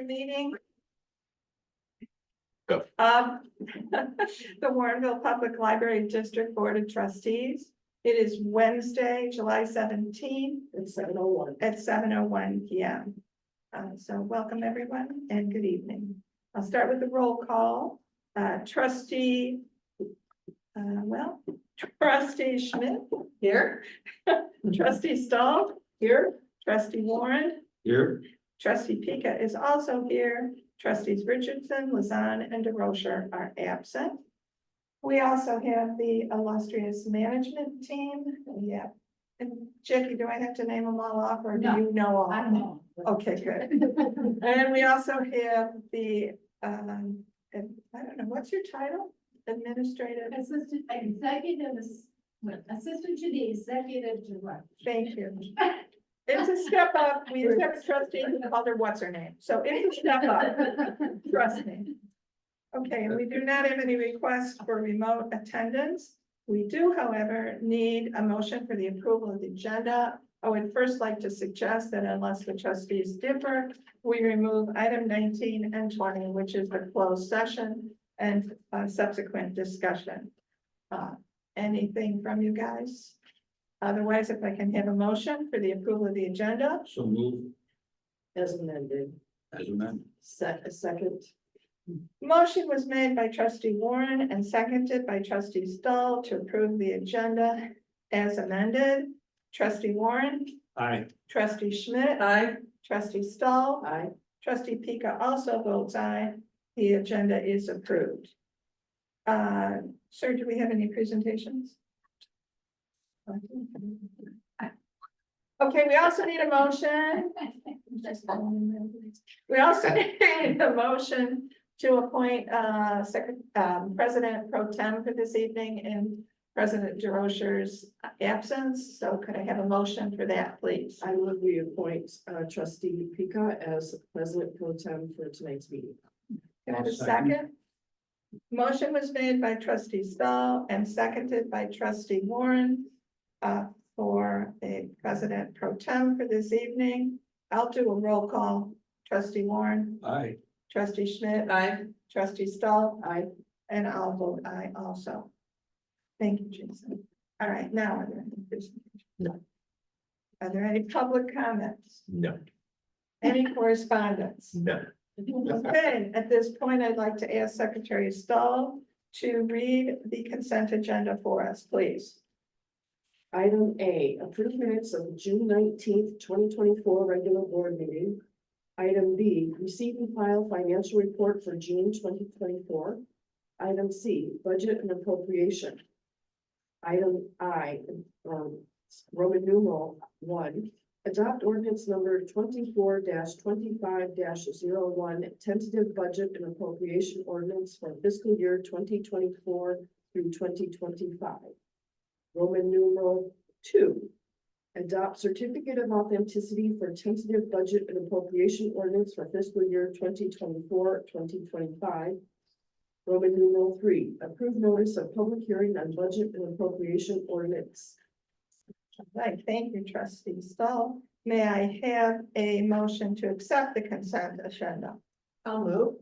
the meeting Go. of the Warrenville Public Library District Board of Trustees. It is Wednesday, July 17th At 7:01. at 7:01 p.m. So welcome everyone and good evening. I'll start with the roll call. Trustee Schmidt here. Trustee Stahl here. Trustee Warren. Here. Trustee Pika is also here. Trustees Richardson, Lazan, and DeRocher are absent. We also have the illustrious management team. Yeah. And Jackie, do I have to name them all off or do No, you know all? I know. Okay, good. And we also have the, and I don't know, what's your title? Administrative? Assistant assistant to the executive director. Thank you. It's a step up. We used to have a trustee who called her what's her name. So it's a step up. Trust me. Okay, and we do not have any requests for remote attendance. We do, however, need a motion for the approval of the agenda. I would first like to suggest that unless the trustees differ, we remove item 19 and 20, which is the closed session and subsequent discussion. Anything from you guys? Otherwise, if I can have a motion for the approval of the agenda. So move As amended. as amended. A second. Motion was made by trustee Warren and seconded by trustee Stahl to approve the agenda as amended. Trustee Warren, Aye. trustee Schmidt. Aye. Trustee Stahl. Aye. Trustee Pika also votes aye. The agenda is approved. Sir, do we have any presentations? Okay, we also need a motion. We also need a motion to appoint President Pro Tem for this evening in President DeRocher's absence. So could I have a motion for that, please? I would reappoint trustee Pika as president pro tem for tonight's meeting. Can I have a I'll second. second? Motion was made by trustee Stahl and seconded by trustee Warren for a president pro tem for this evening. I'll do a roll call. Trustee Warren, Aye. trustee Schmidt. Aye. Trustee Stahl. Aye. And I'll vote aye also. Thank you, Jason. All right, now are there any presentations? No. Are there any public comments? No. Any correspondence? No. Okay, at this point, I'd like to ask Secretary Stahl to read the consent agenda for us, please. Item A, approved minutes of June 19th, 2024 regular board meeting. Item B, receive and file financial report for June 2024. Item C, budget and appropriation. Item I, Roman numeral 1, adopt ordinance number 24-25-01, tentative budget and appropriation ordinance for fiscal year 2024 through 2025. Roman numeral 2, adopt certificate of authenticity for tentative budget and appropriation ordinance for fiscal year 2024-2025. Roman numeral 3, approve notice of public hearing on budget and appropriation ordinance. All right, thank you, trustee Stahl. May I have a motion to accept the consent agenda? I'll move.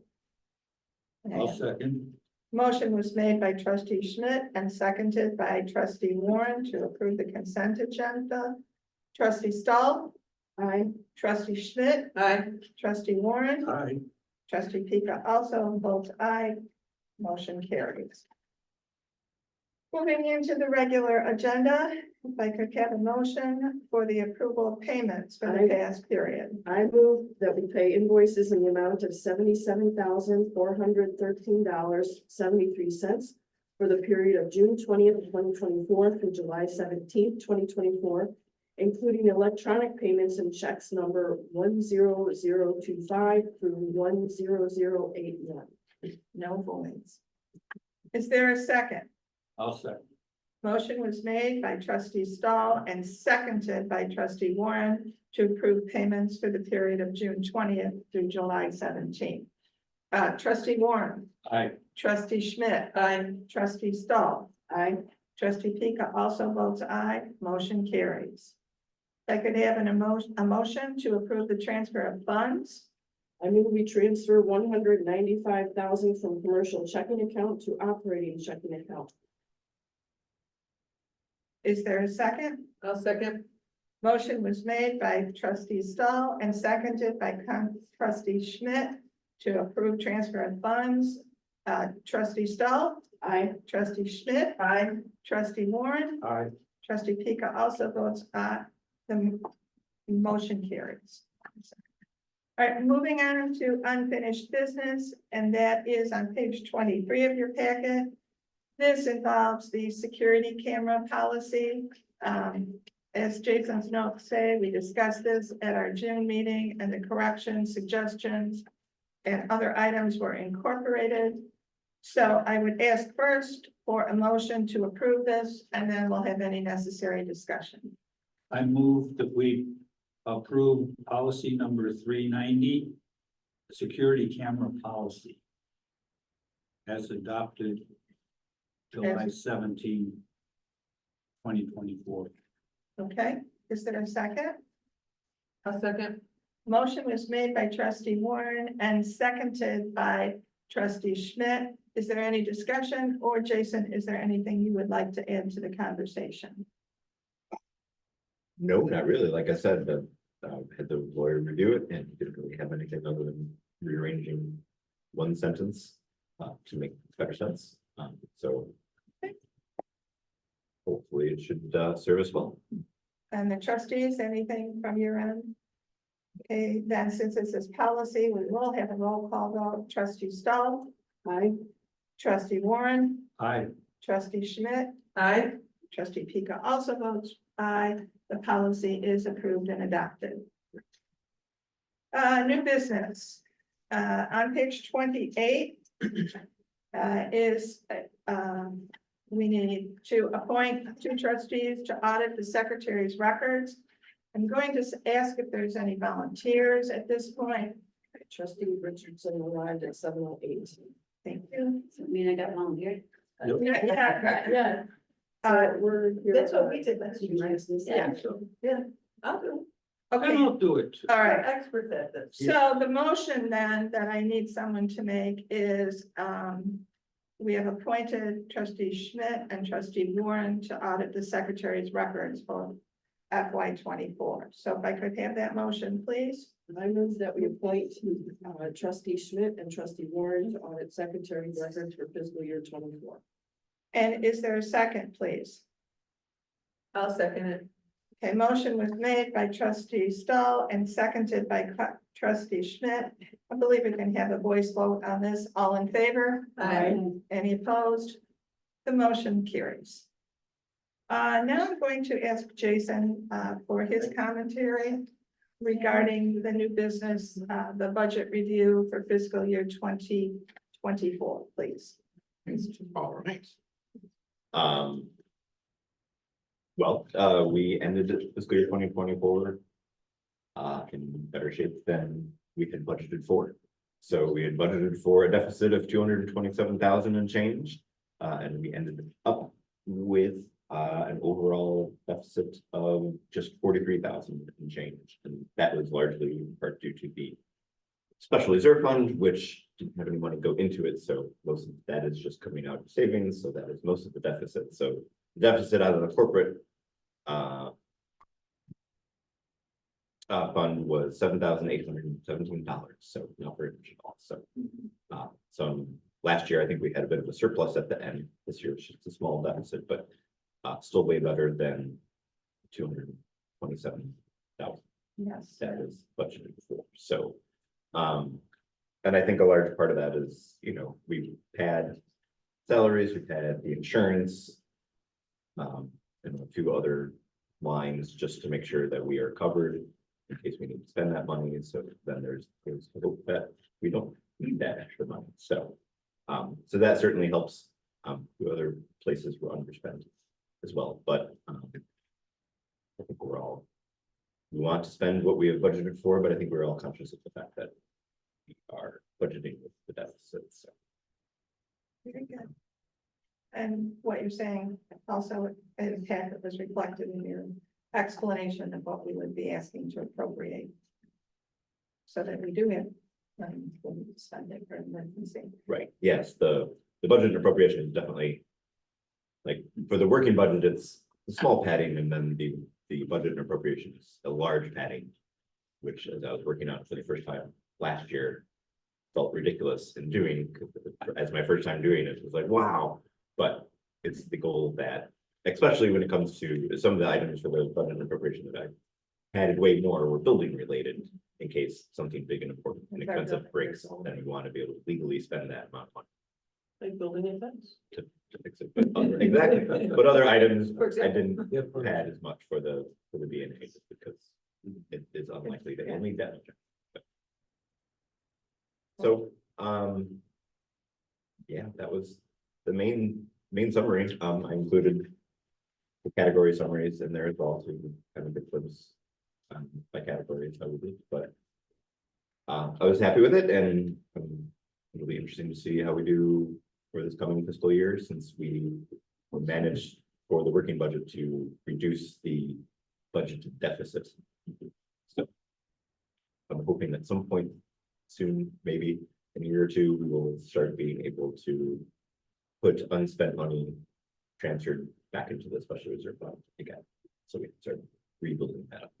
I'll second. Motion was made by trustee Schmidt and seconded by trustee Warren to approve the consent agenda. Trustee Stahl. Aye. Trustee Schmidt. Aye. Trustee Warren. Aye. Trustee Pika also votes aye. Motion carries. Moving into the regular agenda, if I could have a motion for the approval of payments for the past period. I move that we pay invoices in the amount of $77,413.73 for the period of June 20th, 2024 through July 17th, 2024, including electronic payments and checks number 10025 through 10081. No voids. Is there a second? I'll second. Motion was made by trustee Stahl and seconded by trustee Warren to approve payments for the period of June 20th through July 17th. Trustee Warren. Aye. Trustee Schmidt. Aye. Trustee Stahl. Aye. Trustee Pika also votes aye. Motion carries. If I could have a motion to approve the transfer of funds. I move we transfer $195,000 from commercial checking account to operating checking account. Is there a second? I'll second. Motion was made by trustee Stahl and seconded by trustee Schmidt to approve transfer of funds. Trustee Stahl, Aye. trustee Schmidt, aye, trustee Warren, Aye. trustee Pika also votes aye. The motion carries. All right, moving on to unfinished business, and that is on page 23 of your packet. This involves the security camera policy. As Jason's notes say, we discussed this at our June meeting, and the corrections, suggestions, and other items were incorporated. So I would ask first for a motion to approve this, and then we'll have any necessary discussion. I move that we approve policy number 390, security camera policy, as adopted July 17, 2024. Okay, is there a second? I'll second. Motion was made by trustee Warren and seconded by trustee Schmidt. Is there any discussion, or Jason, is there anything you would like to add to the conversation? No, not really. Like I said, had the lawyer review it and he didn't really have anything other than rearranging one sentence to make better sense. So hopefully it should serve us well. And the trustees, anything from your end? Okay, then since this is policy, we will have a roll call vote. Trustee Stahl, Aye. trustee Warren, Aye. trustee Schmidt, Aye. trustee Pika also votes aye. The policy is approved and adopted. New business, on page 28, we need to appoint 2 trustees to audit the secretary's records. I'm going to ask if there's any volunteers at this point. Trustee Richardson arrived at 7:08. Thank you. I mean, I got volunteered. Yeah. We're. here That's what we did last year. Yeah. Yeah. I'll do. Okay, I'll do it. all We're right. experts at this. So the motion then that I need someone to make is, we have appointed trustee Schmidt and trustee Warren to audit the secretary's records for FY 24. So if I could have that motion, please. I move that we appoint trustee Schmidt and trustee Warren to audit secretary's records for fiscal year 24. And is there a second, please? I'll second it. Okay, motion was made by trustee Stahl and seconded by trustee Schmidt. I believe we can have a voice vote on this. All in favor? Aye. Any opposed? The motion carries. Now I'm going to ask Jason for his commentary regarding the new business, the budget review for fiscal year 2024, please. All right. We ended fiscal year 2024 in better shape than we had budgeted for. So we had budgeted for a deficit of 227,000 and change, and we ended up with an overall deficit of just 43,000 and change. And that was largely in part due to the special reserve fund, which didn't have any money go into it. So most of that is just coming out of savings. So that is most of the deficit. So the deficit out of the corporate fund was $7,817. So not very much at all. So last year, I think we had a bit of a surplus at the end. This year, it's just a small deficit, but still way better than 227,000 Yes. that was budgeted for. So, and I think a large part of that is, we've had salaries, we've had the insurance, and a few other lines just to make sure that we are covered in case we need to spend that money. And so then there's hope that we don't need that extra money. So, so that certainly helps. The other places were underspent as well, but I think we want to spend what we have budgeted for, but I think we're all conscious of the fact that we are budgeting with the deficit. So. Very good. And what you're saying also, in fact, it was reflected in your explanation of what we would be asking to appropriate. So that we do have claim for spending for emergency. Right, yes, the budget and appropriation is definitely. Like, for the working budget, it's a small padding, and then the budget and appropriation is a large padding. Which, as I was working on for the first time last year, felt ridiculous in doing, as my first time doing it, it was like, wow. But it's the goal that, especially when it comes to some of the items for the budget and appropriation that I added way more were building related. In case something big and important and expensive breaks, then we want to be able to legally spend that amount of money Like building a fence. to fix it. But exactly, but other items, For I example. didn't pad as much for the B&A just because it is unlikely that we'll need that. So, yeah, that was the main summary. I included the category summaries in there as well, so you can kind of get those by categories, how we did, but I was happy with it, and it'll be interesting to see how we do for this coming fiscal year, since we managed for the working budget to reduce the budget deficit. So I'm hoping at some point soon, maybe in a year or two, we will start being able to put unspent money transferred back into the special reserve fund again, so we can start rebuilding that up.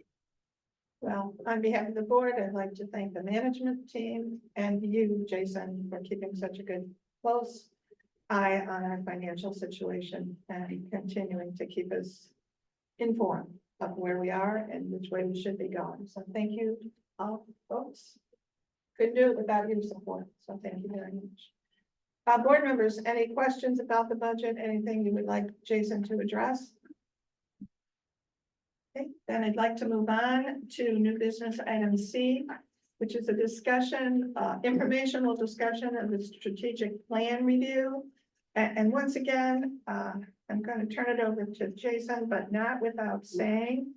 Well, on behalf of the board, I'd like to thank the management team and you, Jason, for keeping such a good close eye on our financial situation and continuing to keep us informed of where we are and which way we should be going. So thank you, all folks. Couldn't do it without your support, so thank you very much. Board members, any questions about the budget? Anything you would like Jason to address? Okay, then I'd like to move on to new business item C, which is a discussion, informational discussion of the strategic plan review. And once again, I'm going to turn it over to Jason, but not without saying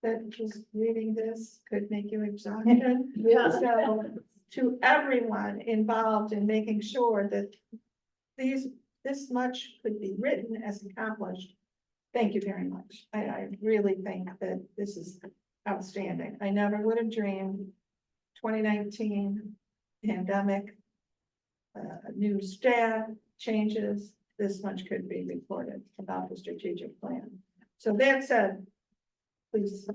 that just reading this could make you exhausted. Yeah. So to everyone involved in making sure that this much could be written as accomplished, thank you very much. I really think that this is outstanding. I never would have dreamed 2019 pandemic, new staff changes, this much could be reported about the strategic plan. So that said, please.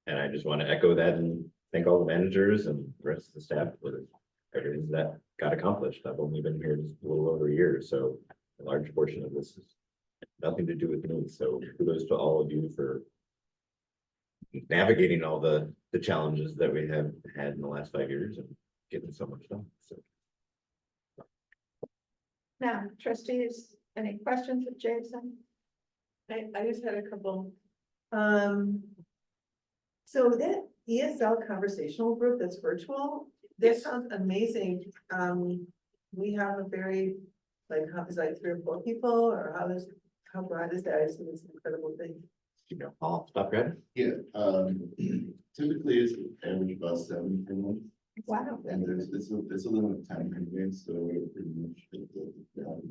And I just want to echo that and thank all the managers and the rest of the staff for everything that got accomplished. I've only been here just a little over a year, so a large portion of this is nothing to do with me. So kudos to all of you for navigating all the challenges that we have had in the last 5 years and getting so much done. So Now, trustees, any questions of Jason? I just had a couple. So that ESL conversational group that's virtual, this sounds amazing. We have a very, like, how is like 3 or 4 people, or how broad is that? I just think it's an incredible thing. you know, I'll stop Red. Yeah, typically it's average about 7 per month, Wow. and it's a little time conveyance, so we're pretty much at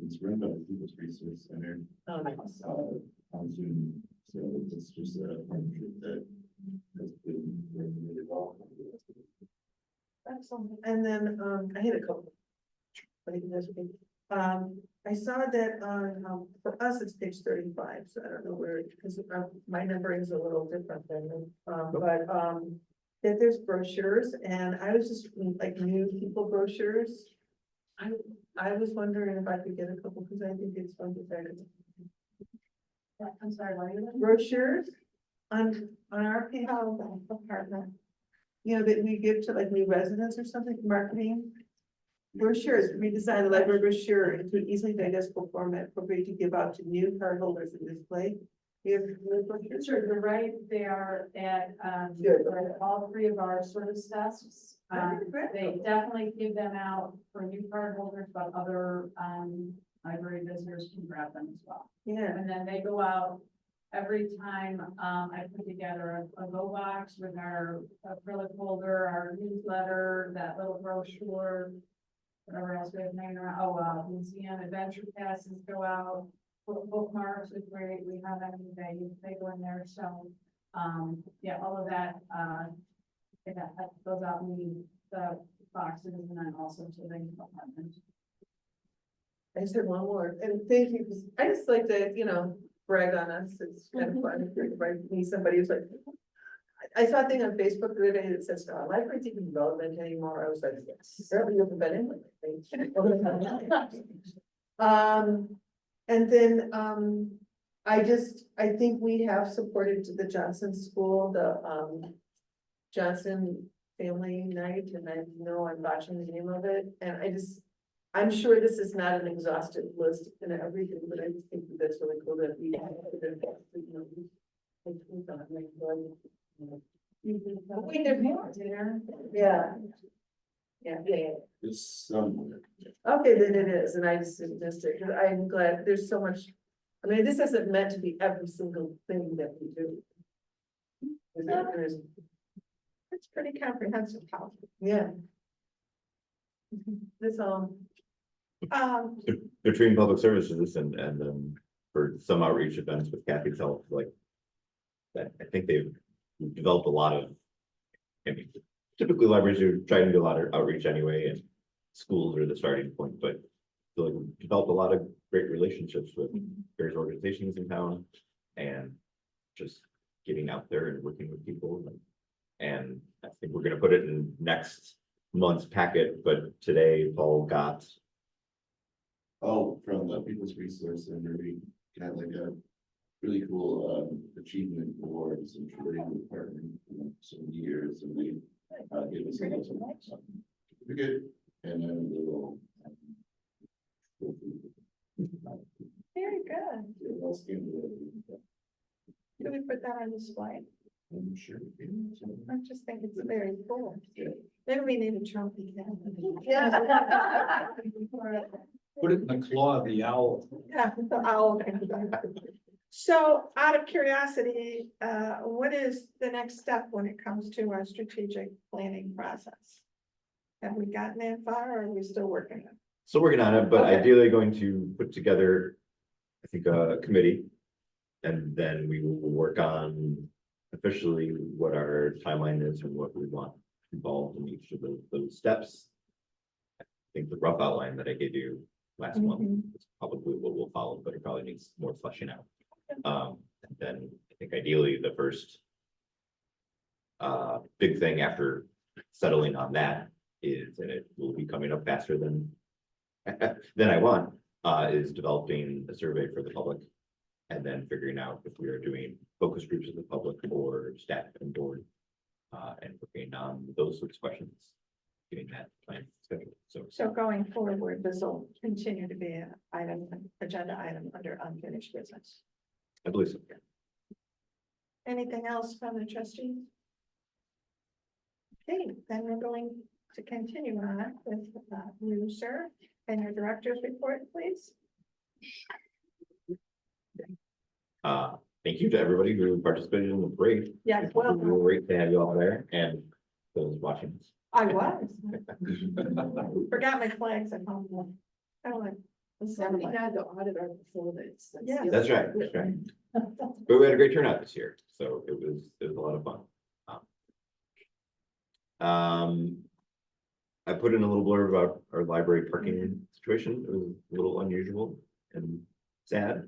it's run by the People's Resource Center, Oh, nice. on Zoom, so it's just a partnership that has been working really well. Excellent. And then, I had a couple. But you can just repeat. I saw that on, for us, it's page 35, so I don't know where, because my numbering is a little different than, that there's brochures, and I was just like new people brochures. I was wondering if I could get a couple, because I think it's fun to say. I'm sorry, what are you? Brochures on our page, Oh, the apartment. you know, that we give to like new residents or something, marketing. Brochures, redesign the library brochure into an easily digestible format appropriate to give out to new card holders and display. You have new brochures? Sure, you're right, they are at, Good. at all 3 of our service desks. Great. They definitely give them out for new card holders, but other, library visitors can grab them as well. Yeah, And then they go out every time, I put together a go box with our acrylic holder, our newsletter, that little brochure. Whatever else we have hanging around, museum adventure passes go out, bookmarks is great, we have that, they go in there, so, yeah, all of that, that goes out, and the boxes and then also to the department. I just had one more, and thank you, because I just like to, brag on us, it's kind of fun, right, me, somebody who's like. I saw a thing on Facebook the other day that says, libraries even relevant anymore, I was like, yes, certainly haven't been in it. And then, I think we have supported the Johnson School, the, Johnson Family Night, and I know I'm botching the name of it, and I'm sure this is not an exhaustive list and everything, but I just think that's really cool that we. Wait, there's more, there. Yeah. Yeah. It's somewhere. Okay, then it is, and I just, I'm glad, there's so much, I mean, this isn't meant to be every single thing that we do. There's- It's pretty comprehensive policy. Yeah. This, Between public services and for some outreach events with Kathy's help, like. That I think they've developed a lot of. I mean, typically libraries are trying to do a lot of outreach anyway, and schools are the starting point, but. I feel like we've developed a lot of great relationships with various organizations in town. And just getting out there and working with people. And I think we're gonna put it in next month's packet, but today Paul got. Oh, from the People's Resource Center, we got like a really cool achievement awards and training department for some years, and they gave us a little certificate and then a little. Very good. Do we put that on display? I'm sure. I just think it's very cool. Maybe we need a trophy. yeah. Put it in the claw of the owl. Yeah, the owl. So out of curiosity, what is the next step when it comes to our strategic planning process? Have we gotten that far, or are we still working on it? Still working on it, but Okay. ideally going to put together, I think, a committee. And then we will work on officially what our timeline is and what we want involved in each of those steps. I think the rough outline that I gave you last month is probably what we'll follow, but it probably needs more fleshing out. And then I think ideally the first big thing after settling on that is, and it will be coming up faster than I want, is developing a survey for the public. And then figuring out if we are doing focus groups of the public or staff and board. And working on those sorts of questions. Getting that plan scheduled, So going forward, this will continue to be an agenda item under unfinished business. I believe so. Anything else from the trustees? Okay, then we're going to continue on with you, sir, and your director's report, please. Thank you to everybody who participated in the parade. Yes, It was welcome. great to have you all there and those watching. I was. Forgot my flags at home. I like. Somebody had to audit our performance. Yeah. That's right, that's right. But we had a great turnout this year, so it was a lot of fun. I put in a little blurb about our library parking situation. It was a little unusual and sad.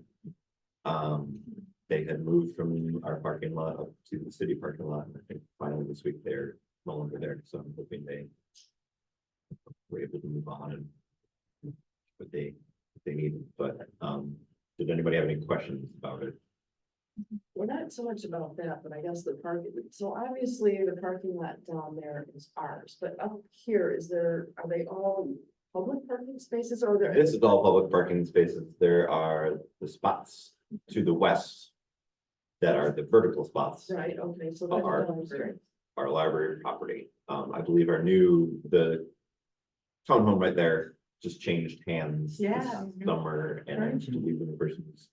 They had moved from our parking lot up to the city parking lot, and I think finally this week they're no longer there, so I'm hoping they were able to move on and what they needed, but did anybody have any questions about it? Well, not so much about that, but I guess the parking, so obviously the parking lot down there is ours, but up here, are they all public parking spaces or are there? This is all public parking spaces. There are the spots to the west that are the vertical spots. Right, okay, so. Of our library property. I believe the townhome right there just changed hands this Yeah. summer, and I believe the person's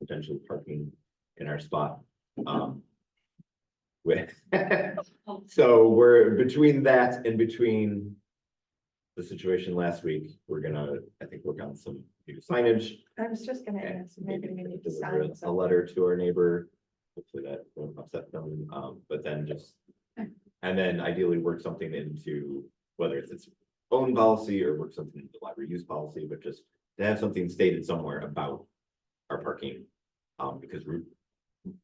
potentially parking in our spot. So we're between that and between the situation last week, we're gonna, I think, work on some new signage. I was just gonna ask, maybe we need to Deliver sign a something. letter to our neighbor. Hopefully that won't upset them, but then just. And then ideally work something into whether it's its own policy or work something into the library use policy, but just to have something stated somewhere about our parking. Because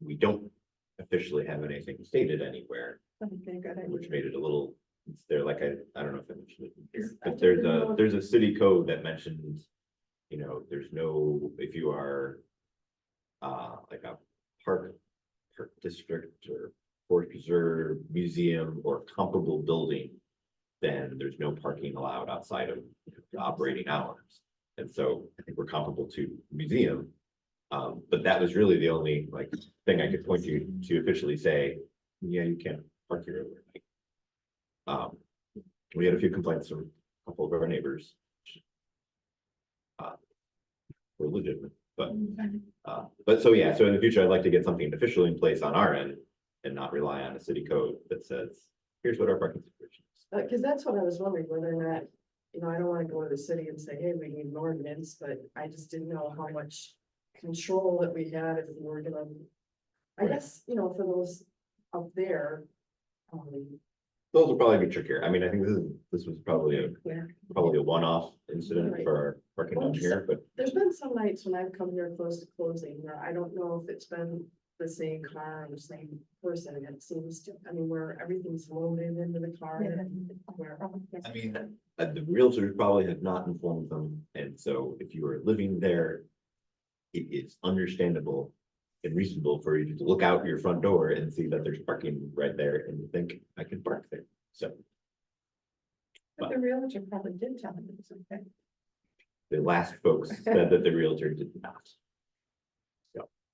we don't officially have anything stated anywhere, Okay, good. which made it a little, it's there, like, I don't know if I mentioned it here, I but didn't know if- there's a city code that mentions, you know, there's no, if you are like a park district or forest preserve, museum, or comparable building, then there's no parking allowed outside of the operating hours. And so I think we're comparable to museum. But that was really the only like thing I could point you to officially say, yeah, you can't park here overnight. We had a few complaints from a couple of our neighbors. Were legitimate, but so yeah, so in the future, I'd like to get something officially in place on our end and not rely on a city code that says, here's what our parking situation is. Because that's what I was wondering, whether or not, you know, I don't want to go to the city and say, hey, we need an ordinance, but I just didn't know how much control that we had if we were gonna. I Right. guess, you know, for those up there. Those will probably be trickier. I mean, I think this was probably a one-off incident Right. for our parking down here, but There's been some nights when I've come here close to closing, where I don't know if it's been the same car or the same person, and it seems to, I mean, where everything's loaded into the car. Where, I mean, the realtors probably have not informed them, and so if you are living there, it is understandable and reasonable for you to look out your front door and see that there's parking right there and you think I can park there. So But the realtor probably did tell him it was okay. the last folks said that the realtor did not.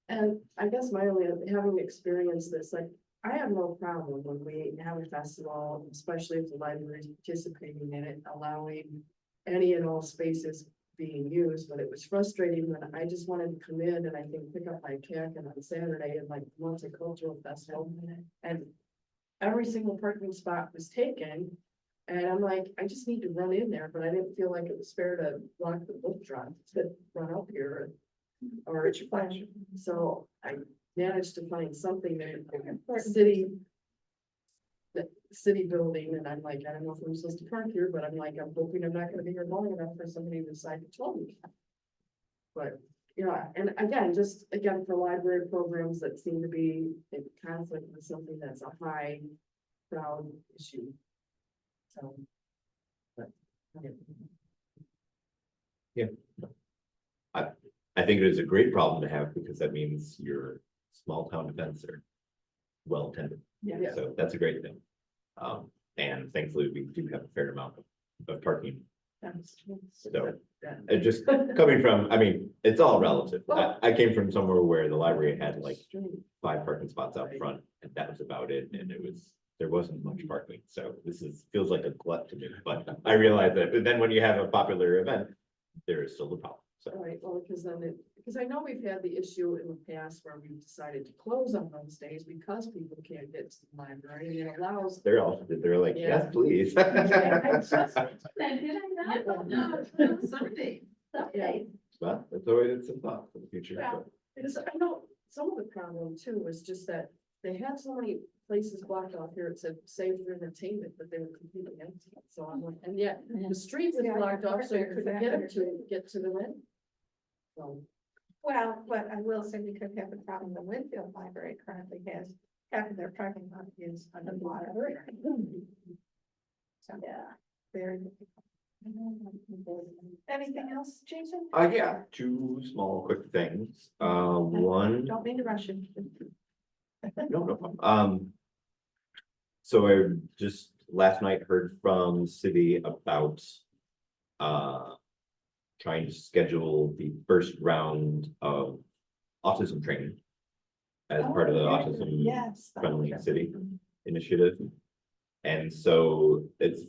And I guess my only, having experienced this, like, I have no problem when we have a festival, especially if the library is participating in it, allowing any and all spaces being used, but it was frustrating when I just wanted to come in and I think pick up my kayak on Saturday and like multicultural festival. And every single parking spot was taken. And I'm like, I just need to run in there, but I didn't feel like it was fair to block the book drop to run up here. Or, so I managed to find something there, the city building, and I'm like, I don't know if I'm supposed to park here, but I'm like, I'm hoping I'm not gonna be here long enough for somebody to decide to tell me. But, yeah, and again, just again, for library programs that seem to be in conflict with something that's a high crowd issue. So. But. Yeah. I think it is a great problem to have because that means your small town events are well attended. Yeah. So that's a great thing. And thankfully, we do have a fair amount of parking. So it just coming from, I mean, it's all relative. I came from somewhere where the library had like 5 parking spots out front and that was about it. And there wasn't much parking. So feels like a glut to me, but I realize that, but then when you have a popular event, there is still a problem. So. All right, well, because I know we've had the issue in the past where we've decided to close on those days because people can't get to the library and it allows. They're like, Yeah. yes, please. Did I not? No, someday. Yeah. Well, it's always some thought for the future. Yeah. but- Because I know some of the problem too was just that they had so many places blocked off here. It said save for entertainment, but they were completely empty. So I'm like, and yet the street was blocked off, so you couldn't get to the end. So, Well, but I will say we could have the problem, the Winfield Library currently has, half of their parking lot is underwater. So, yeah, very difficult. Anything else, Jason? Yeah, 2 small quick things. One, Don't mean to rush you. no problem. So I just last night heard from the city about trying to schedule the first round of autism training as part of the autism Yes. friendly city initiative. And so it's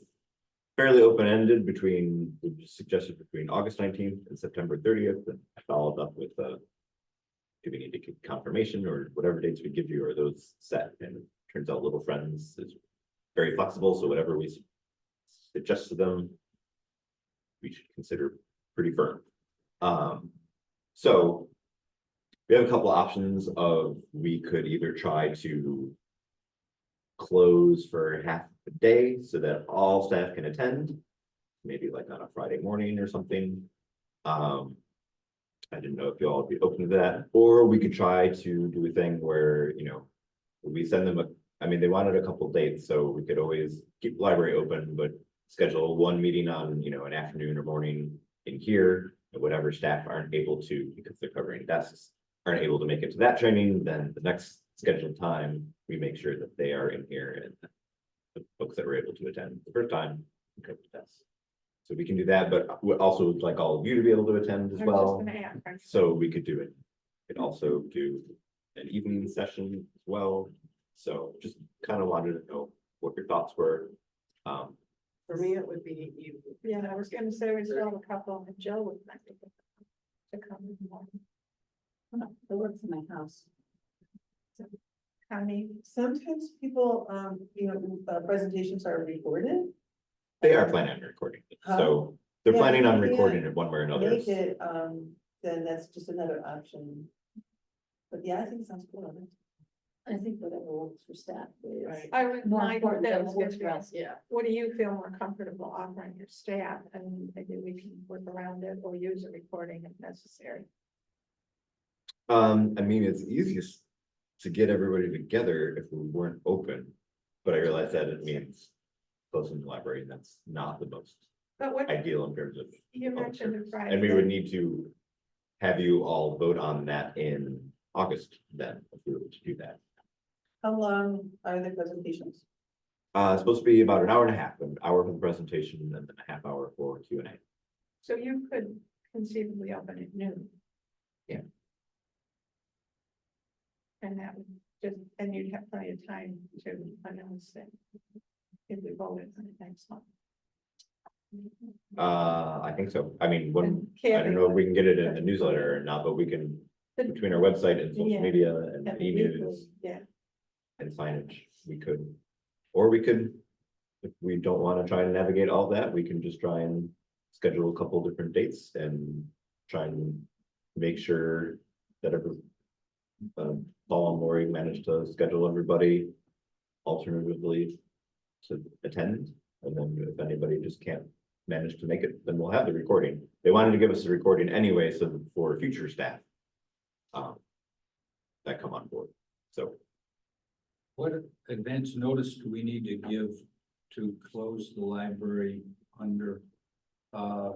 fairly open-ended suggested between August 19th and September 30th, and followed up with do we need to get confirmation or whatever dates we give you are those set? And it turns out Little Friends is very flexible, so whatever we suggest to them, we should consider pretty firm. So we have a couple options of we could either try to close for half a day so that all staff can attend. Maybe like on a Friday morning or something. I didn't know if you all would be open to that, or we could try to do a thing where, we send them I mean, they wanted a couple dates, so we could always keep the library open, but schedule one meeting on, an afternoon or morning in here. And whatever staff aren't able to, because they're covering desks, aren't able to make it to that training, then the next scheduled time, we make sure that they are in here and the folks that were able to attend the first time can cover the desks. So we can do that, but we also would like all of you to be able to attend as I was just well. gonna ask. So we could do it. Could also do an evening session as well. So just kind of wanted to know what your thoughts were. For me, it would be you. Yeah, I was gonna say we still have a couple, and Jill would like to come in the morning. It works in my house. Connie, Sometimes people, presentations are recorded. They are planning on recording it, so they're Yeah, planning on yeah. recording it one way or another. Make it, then that's just another option. But yeah, I think it sounds cool. I think whatever works for staff is. Right. I would More mind important that than was what gonna works be- for us. Yeah. what do you feel more comfortable offering your staff, and maybe we can work around it or use a recording if necessary. I mean, it's easiest to get everybody together if we weren't open, but I realize that it means closing the library, and that's not the most But what ideal in terms of. you mentioned is Friday. And we would need to have you all vote on that in August then, if we were to do that. How long are the presentations? It's supposed to be about an hour and a half, an hour for the presentation and then a half hour for Q&A. So you could conceivably open at noon. Yeah. And that would just, and you'd have plenty of time to announce it. If we voted on it next month. I think so. I mean, when, And I Kathy don't know if we would- can get it in the newsletter or not, but we can, But- between our website and social Yeah. media and at the e-news weekly, yeah, and signage, we could. Or we could, if we don't want to try and navigate all that, we can just try and schedule a couple different dates and try and make sure that every. Paul and Lori managed to schedule everybody alternatively to attend. And then if anybody just can't manage to make it, then we'll have the recording. They wanted to give us the recording anyway, so for future staff. That come on board, so. What advance notice do we need to give to close the library under a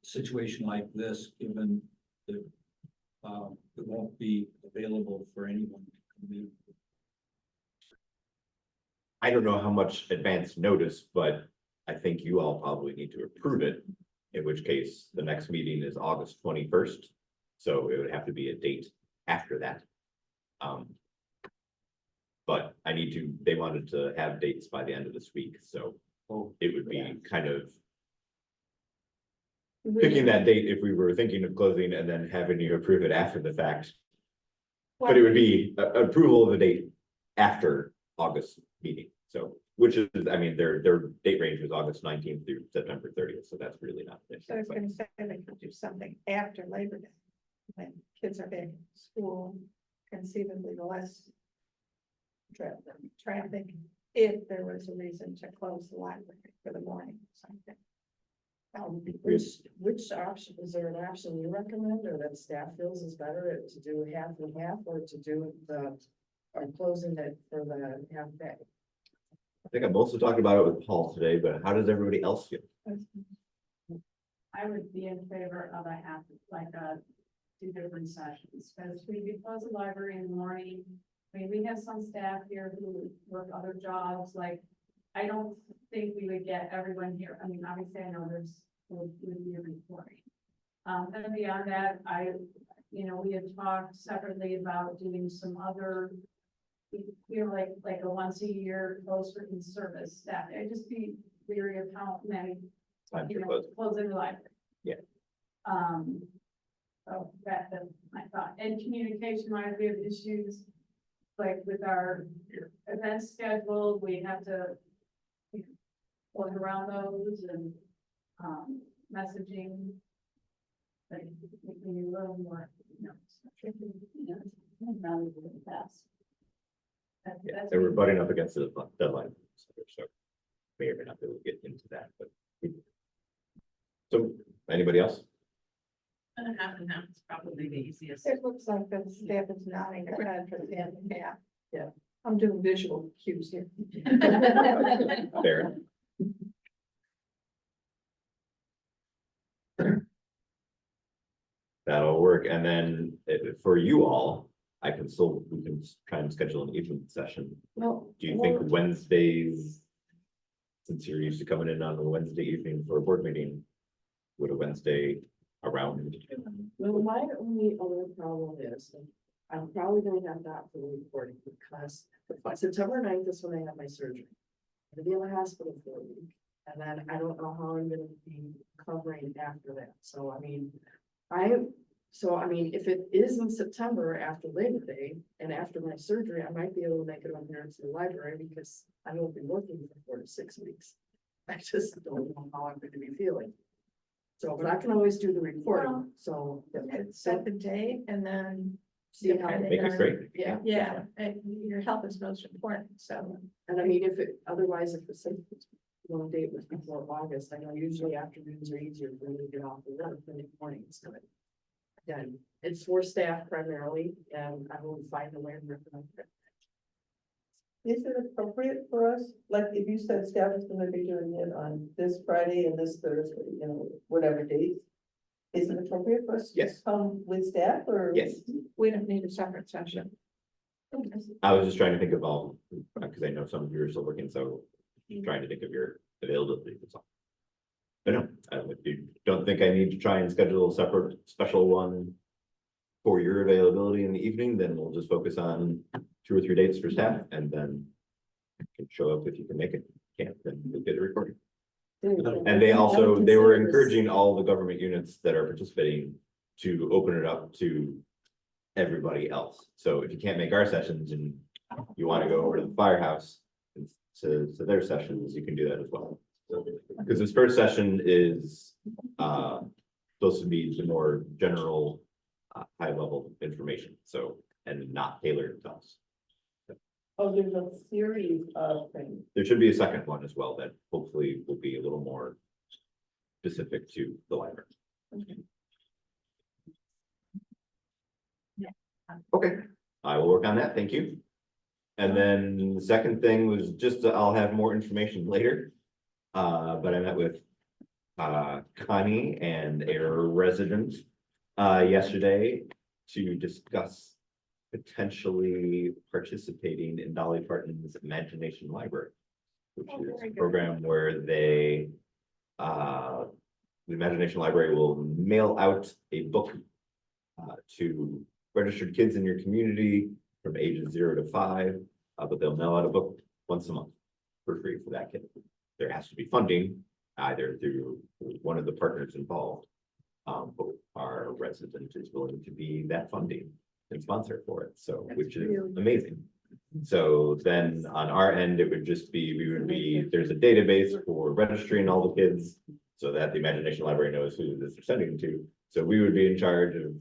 situation like this, given that it won't be available for anyone to come in? I don't know how much advance notice, but I think you all probably need to approve it. In which case, the next meeting is August 21st. So it would have to be a date after that. But they wanted to have dates by the end of this week, so it would be kind of picking that date if we were thinking of closing and then having you approve it after the fact. But it would be approval of a date after August meeting, so, which is, I mean, their date range was August 19th through September 30th, so that's really not. an issue, So I was but- gonna say they could do something after Labor Day. When kids are back in school, conceivably less traffic, if there was a reason to close the library for the morning or something. Which option, is there an option you recommend or that staff feels is better to do half and half or to do or closing it for the half day? I think I mostly talked about it with Paul today, but how does everybody else feel? I would be in favor of a half, like two different sessions, because we close the library in the morning. I mean, we have some staff here who work other jobs, like, I don't think we would get everyone here. I mean, obviously, I know would be a recording. And beyond that, we had talked separately about doing some other, we feel like a once a year close written service staff. I'd just be leery of how many, Time to close. closing the library. Yeah. So that's my thought. And communication wise, we have issues like with our event schedule, we have to work around those and messaging. Like making a little more, not even the past. That's They were butting up against the deadline. So may or may not be able to get into that, but. So, anybody else? half and half is probably the easiest. It looks like the staff is nodding their head for the end, yeah. Yeah. I'm doing visual cues here. Fair. That'll work, and then for you all, we can try and schedule an evening session. Well. Do you think Wednesdays? Since you're used to coming in on a Wednesday evening for a board meeting, would a Wednesday around? Well, my only other problem is, and I'm probably gonna have that for the recording, because September 9th is when I have my surgery. I'm gonna be in the hospital for a week, and then I don't know how I'm gonna be covering after that, so I mean. If it is in September after Labor Day and after my surgery, I might be able to make it on here to the library, because I won't be working for 4 to 6 weeks. I just don't know how I'm gonna be feeling. So, but I can always do the recording, so. Set the date and then, See how. Make it straight. Yeah. yeah, your health is most important, so. And I mean, otherwise, if it's one date was before August, I know usually afternoons are easier for me to get off the work than the mornings, but. Again, it's for staff primarily, and I will find a way to recommend it. Is it appropriate for us, like if you said staff is gonna be doing it on this Friday and this Thursday, you know, whatever dates? Is it appropriate for us to Yes. come with staff or? Yes, We don't need a separate session. I was just trying to think of all, because I know some of you are still working, so trying to think of your availability. That's all. But no, if you don't think I need to try and schedule a separate special one for your availability in the evening, then we'll just focus on 2 or 3 dates for staff, and then you can show up if you can make it. Can't, then we'll get a recording. And they were encouraging all the government units that are participating to open it up to everybody else. So if you can't make our sessions and you want to go over to the firehouse and to their sessions, you can do that as well. Because this first session is supposed to be the more general, high level information, so, and not tailored to us. Oh, there's a series of things. There should be a second one as well that hopefully will be a little more specific to the library. Okay, I will work on that, thank you. And then the second thing was just, I'll have more information later. But I met with Connie and Air residents yesterday to discuss potentially participating in Dolly Parton's Imagination Library, which Oh, is very a good. program where the Imagination Library will mail out a book to registered kids in your community from ages 0 to 5, but they'll mail out a book once a month for free for that kid. There has to be funding either through one of the partners involved. But our resident is willing to be that funding and sponsor for it, so, That's which is really- amazing. So then on our end, it would just be, there's a database for registering all the kids so that the Imagination Library knows who this is sending to. So we would be in charge of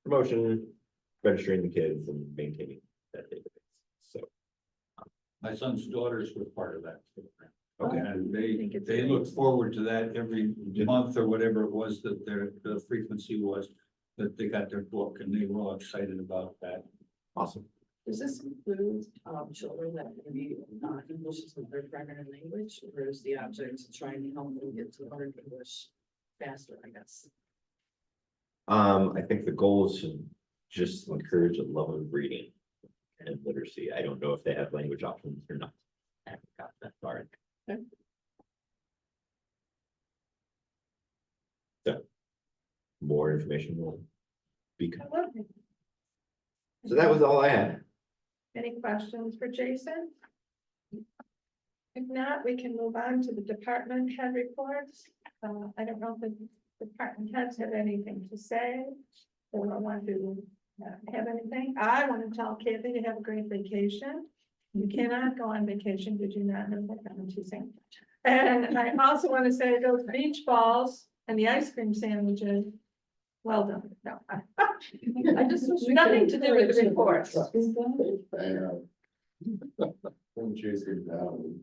promotion, registering the kids and maintaining that database. So, My son's daughters were part of that program. okay. And think it's they look forward to that every month or whatever it was that the frequency was, that they got their book, and they were all excited about that. Awesome. Does this include children that maybe English is their primary language, or is the object trying to help them get to learn English faster, I guess? I think the goal is to just encourage a love of reading and literacy. I don't know if they have language options or not. I haven't got that far. So, more information will be coming. So that was all I had. Any questions for Jason? If not, we can move on to the department head reports. I don't know if the department heads have anything to say. Or want to have anything. I want to tell Kathy to have a great vacation. You cannot go on vacation. Did you not know that? She's saying. And I also want to say those beach balls and the ice cream sandwiches. Well done. No, I just, nothing to do with the reports. I When Chase came down.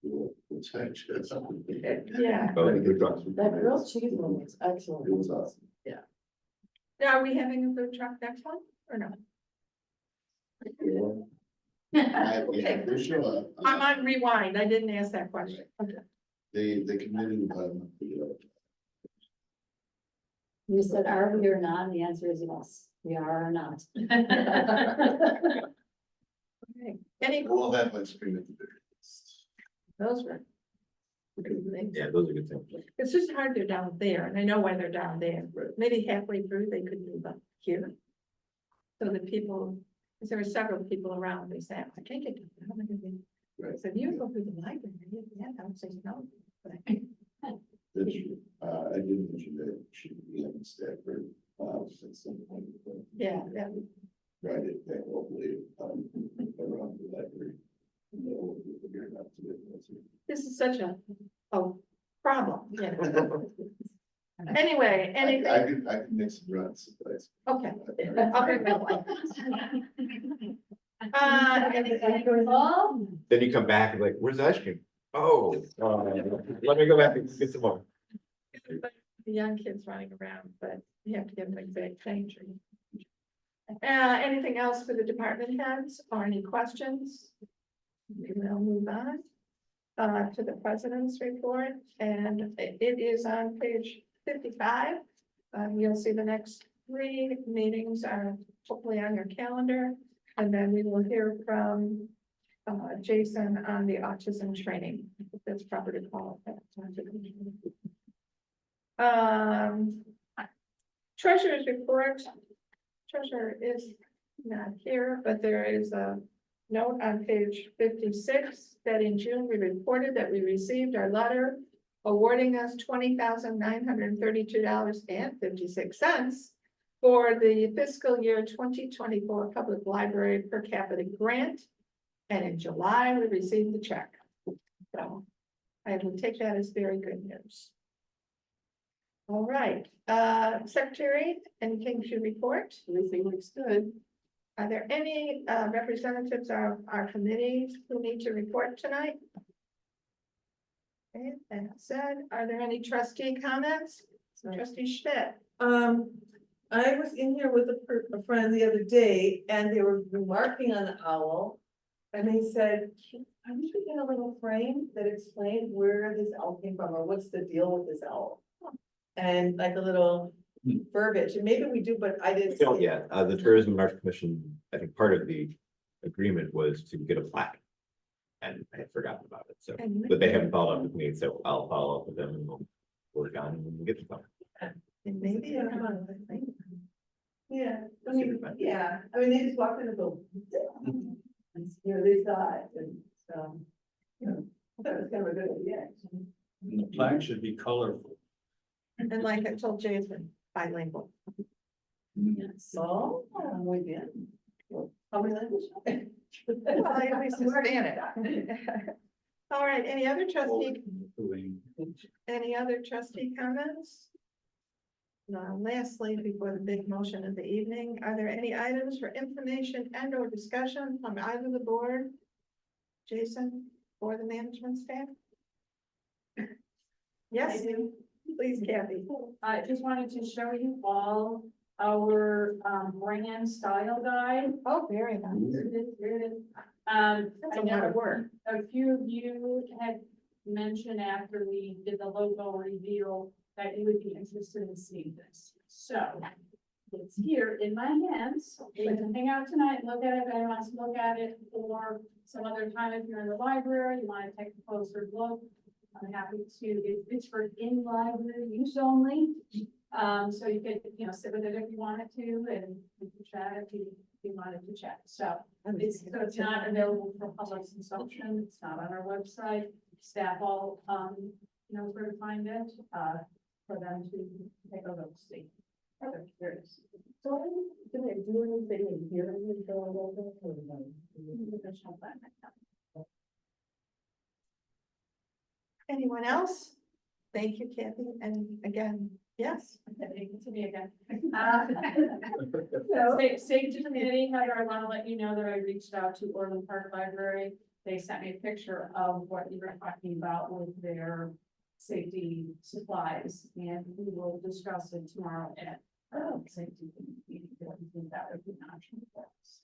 We'll check it. Yeah. Oh, That grilled cheese one was excellent. It was awesome. Now, are we having a food truck next one or no? Yeah, for sure. I'm on rewind. I didn't ask that question. Okay. They committed, You said, are we or not? And the answer is yes, we are or not. Okay. Any, we'll have ice cream at the very least. those were good things. Yeah, those are good things. It's just hard they're down there, and I know why they're down there. Right. Maybe halfway through, they could move up here. So that people, because there were several people around, they said, I can't get to them. I'm gonna be-" I Right. said, you go through the library, yeah, I would say no. But I- That's true. I did mention that she should be on Stafford, at some point. But Yeah, yeah, tried it that hopefully, around the library. No, we'll figure it out today. That's it. this is such a problem, you know. Anyway, anything, I could make some runs, but. okay. I'll bring my wife. Anything- Well, Then you come back and like, where's the ice cream? Oh, let me go back and get some more. The young kids running around, but you have to give them exact change. Anything else for the department heads or any questions? We will move on to the president's report, and it is on page 55. You'll see the next 3 meetings are hopefully on your calendar, and then we will hear from Jason on the autism training, if that's proper to call it that. Treasurer's report. Treasurer is not here, but there is a note on page 56 that in June we reported that we received our letter awarding us $20,932.56 for the fiscal year 2024 public library per capita grant. And in July, we received the check. So I will take that as very good news. All right, Secretary, anything to report? Everything looks good. Are there any representatives of our committees who need to report tonight? Okay, that said, are there any trustee comments? Trustee Schmidt? I was in here with a friend the other day and they were remarking on the owl. And they said, I wish we get a little frame that explained where this owl came from or what's the deal with this owl. And like a little verbiage, and maybe we do, but I didn't. Oh, see it. yeah, the Tourism and Arts Commission, I think part of the agreement was to get a plaque. And I had forgotten about it, so, but they haven't followed up with me, so I'll follow up with them and we'll work on it when we get to them. And maybe it'll come on the thing. Yeah, I mean, yeah, I mean, they just walked in and go. And, you know, they saw it and, you know, I thought it was kind of a good idea. Actually. And the flag should be colorful. And like I told Jason, bilingual. So, we did. How many languages? Well, at least Hispanic. All right, any other trustee comments? Now, lastly, before the big motion of the evening, are there any items for information and or discussion from either the board, Jason, or the management staff? Yes, please, Kathy. I just wanted to show you all our brand style guide. Oh, very nice. Here it is. That's I a lot know of work. a few of you had mentioned after we did the logo reveal that you would be interested in seeing this. So it's here in my hands. You can hang out tonight, look at it, if anyone wants to look at it, or some other time if you're in the library, you want to take a closer look. I'm happy to, it's for in-library use only. So you could, you know, sit with it if you wanted to, and you can chat if you wanted to chat. So it's not available for public consumption. It's not on our website. Staff all, you know, where to find it, for them to take a look, see. Okay, there it is. So do they do anything in here? Anyone else? Thank you, Kathy. And again, Yes. To me again. Safety committee, Heather, I want to let you know that I reached out to Orland Park Library. They sent me a picture of what you were talking about with their safety supplies, and we will discuss it tomorrow at safety meeting. I think that would be an option for us.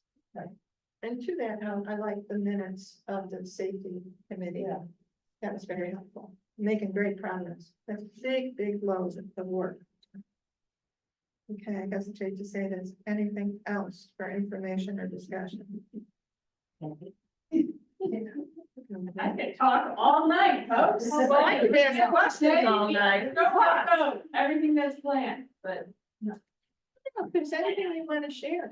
And to that note, I like the minutes of the safety committee. Yeah. That was very helpful, making great progress. That's big loads of work. Okay, I hesitate to say this. Anything else for information or discussion? I could talk all night, folks. Well, I could ask questions all night. No, everything that's planned, but. If there's anything you want to share,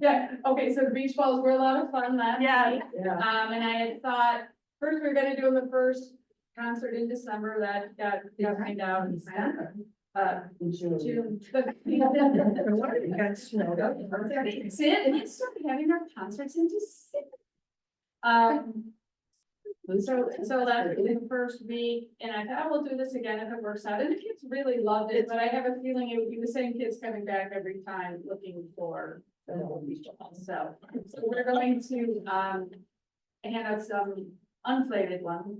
Yeah, okay, so the beach balls were a lot of fun last night. Yeah. And I had thought, first we were gonna do the first concert in December, that got rained out in June. But- It got snowed up. It's we started having our concerts in December. So that's the first week, and I thought we'll do this again if it works out, and the kids really loved it, but I have a feeling it would be the same kids coming back every time looking for the whole beach ball. So we're going to, hand out some uninflated ones.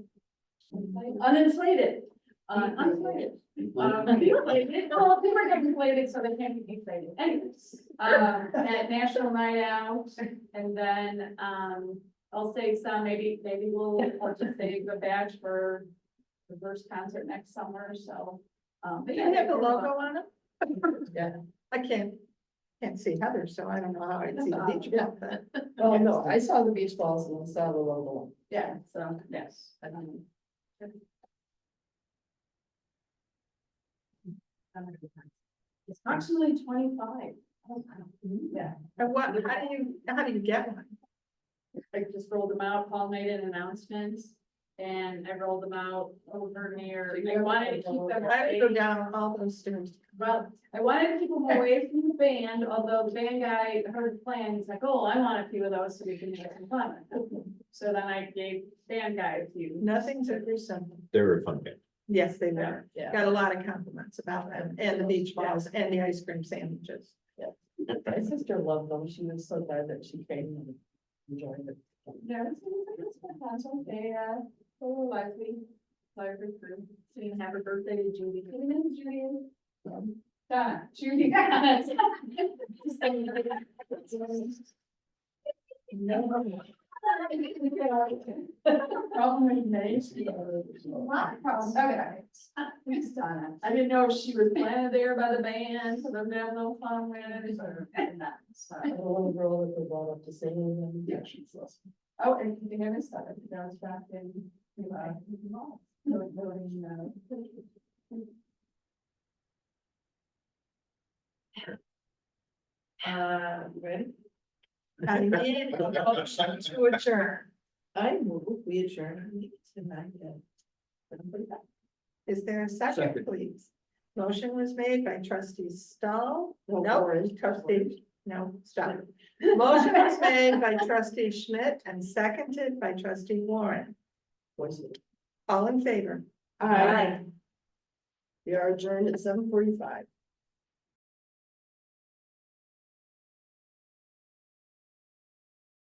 Uninflated. Unflated. Inflated. Well, they were inflated, so they can't be inflated. Anyways, at National Night Out, and then, I'll save some, maybe I'll just save a batch for the first concert next summer, so. But They yeah, have the they're logo fun. on it? Yeah. I can't see Heather, so I don't know how I'd see the beach ball, but. Oh, no, I saw the beach balls and I saw the logo. Yeah, so, yes. It's actually 25. Yeah, And what, how do you get one? I just rolled them out, Paul made an announcement, and I rolled them out over near, I wanted to keep them I would go away. down all those stairs. Well, I wanted to keep them away from the band, although the band guy heard the plan, he's like, oh, I want a few of those so we can have some fun. So then I gave band guy a few. Nothing's ever simple. They were a fun game. Yes, they were. Yeah. Got a lot of compliments about them and the beach balls and the ice cream sandwiches. My sister loved them. She was so glad that she came and enjoyed it. Yeah, it's been fun, so they were lively crew. Saying happy birthday to Judy. Good name, Judy. Donna, Judy. Problem with names. Okay. Thanks, Donna. I didn't know if she was planted there by the band, so they're having no fun with it or not. So. The little girl that they brought up to sing and Yeah, she's awesome. Oh, and you think I missed that? I think I was back in, ready? I need a motion to adjourn. I move, we adjourn tonight. Is there a second, Second. please? Motion was made by trustee Stahl. No, No, Warren. trustee, no, stop. Motion was made by trustee Schmidt and seconded by trustee Warren. All in favor? Aye. We are adjourned at 7:45.